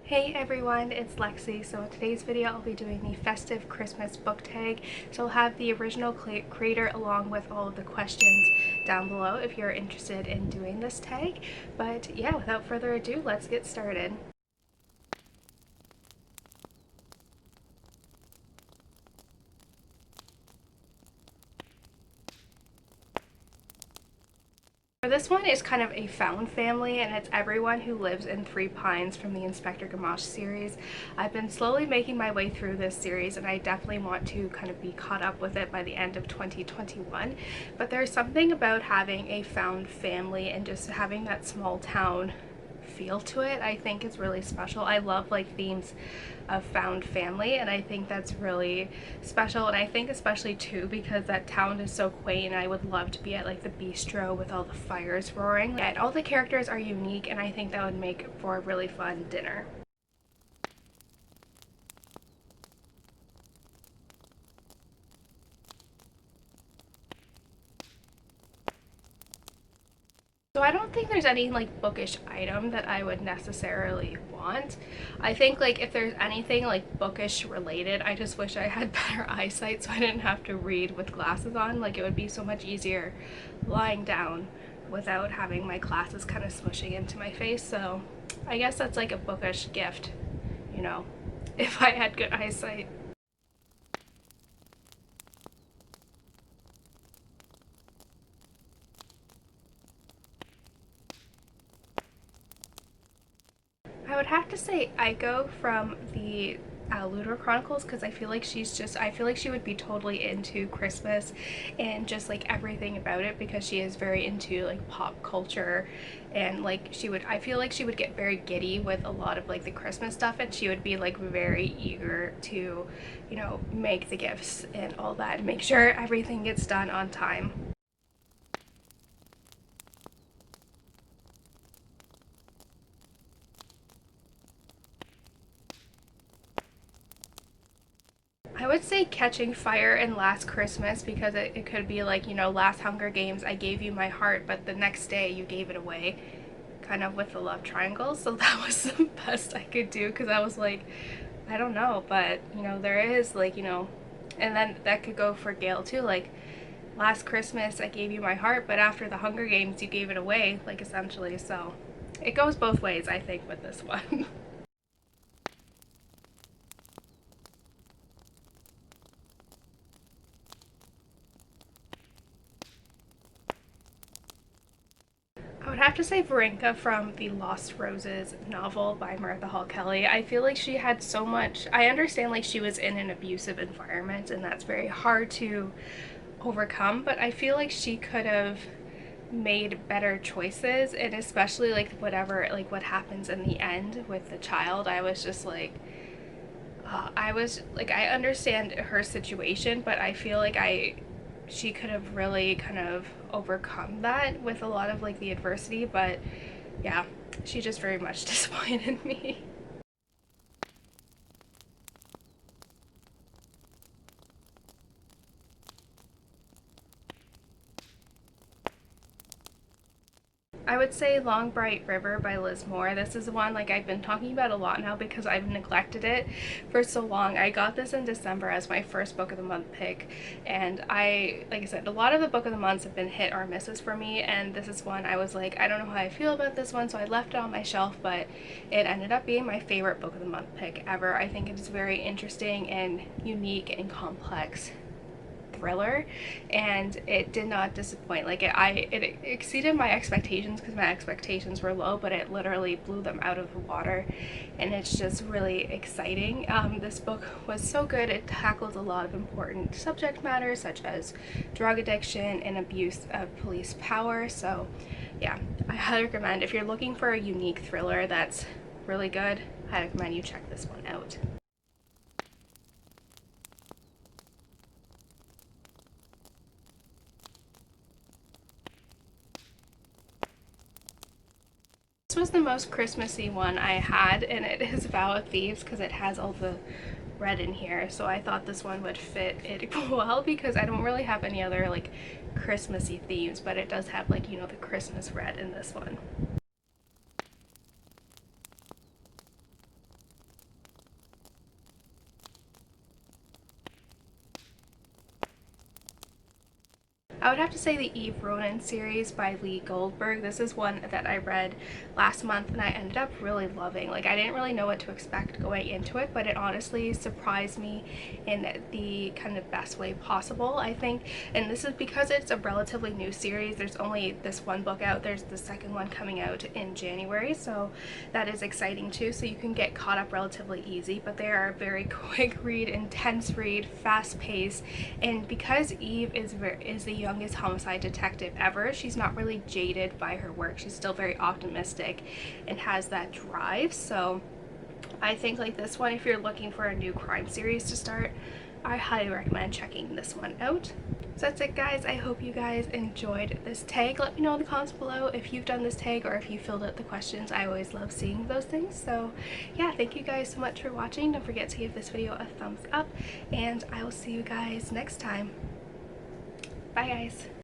Hey everyone, it's Lexi. So in today's video I'll be doing the festive Christmas book tag. So I'll have the original creator along with all of the questions down below if you're interested in doing this tag. But yeah, without further ado, let's get started. For this one, it's kind of a found family, and it's everyone who lives in Three Pines from the Inspector Gamache series. I've been slowly making my way through this series, and I definitely want to kind of be caught up with it by the end of 2021. But there's something about having a found family and just having that small town feel to it. I think it's really special. I love like themes of found family, and I think that's really special. And I think especially too because that town is so quaint, and I would love to be at like the bistro with all the fires roaring. And all the characters are unique, and I think that would make for a really fun dinner. So I don't think there's any like bookish item that I would necessarily want. I think like if there's anything like bookish related, I just wish I had better eyesight so I didn't have to read with glasses on. Like it would be so much easier lying down without having my glasses kind of smushing into my face. So I guess that's like a bookish gift, you know, if I had good eyesight. I would have to say Aiko from the Lunar Chronicles, because I feel like I feel like she would be totally into Christmas and just like everything about it, because she is very into like pop culture, and like I feel like she would get very giddy with a lot of like the Christmas stuff, and she would be like very eager to, you know, make the gifts and all that and make sure everything gets done on time. I would say Catching Fire and Last Christmas, because it could be like, you know, last Hunger Games, I gave you my heart, but the next day you gave it away, kind of with the love triangle. So that was the best I could do, because I was like, I don't know, but, you know, there is like, you know, and then that could go for Gail too, like, last Christmas I gave you my heart, but after the Hunger Games you gave it away, like essentially. So it goes both ways, I think, with this one. I would have to say Varenka from the Lost Roses novel by Martha Hall Kelly. I feel like she had so much. I understand like she was in an abusive environment, and that's very hard to overcome, but I feel like she could have made better choices, and especially like whatever, like what happens in the end with the child. I was just like, I was like, I understand her situation, but I feel like she could have really kind of overcome that with a lot of like the adversity. But yeah, she just very much disappointed me. I would say Long Bright River by Liz Moore. This is one like I've been talking about a lot now because I've neglected it for so long. I got this in December as my first book of the month pick, and like I said, a lot of the book of the months have been hit or misses for me, and this is one I was like, I don't know how I feel about this one, so I left it on my shelf, but it ended up being my favorite book of the month pick ever. I think it is very interesting and unique and complex thriller, and it did not disappoint. Like it exceeded my expectations because my expectations were low, but it literally blew them out of the water, and it's just really exciting. This book was so good. It tackles a lot of important subject matter such as drug addiction and abuse of police power. So yeah, I highly recommend, if you're looking for a unique thriller that's really good, I recommend you check this one out. This was the most Christmassy one I had, and it is Vow of Thieves because it has all the red in here. So I thought this one would fit it well because I don't really have any other like Christmassy themes, but it does have like, you know, the Christmas red in this one. I would have to say the Eve Ronan series by Lee Goldberg. This is one that I read last month and I ended up really loving. Like, I didn't really know what to expect going into it, but it honestly surprised me in the kind of best way possible, I think. And this is because it's a relatively new series. There's only this one book out. There's the second one coming out in January, so that is exciting too. So you can get caught up relatively easy, but they are a very quick read, intense read, fast paced. And because Eve is the youngest homicide detective ever, she's not really jaded by her work. She's still very optimistic and has that drive. So I think like this one, if you're looking for a new crime series to start, I highly recommend checking this one out. So that's it, guys. I hope you guys enjoyed this tag. Let me know in the comments below if you've done this tag or if you filled out the questions. I always love seeing those things. So yeah, thank you guys so much for watching. Don't forget to give this video a thumbs up, and I will see you guys next time. Bye, guys.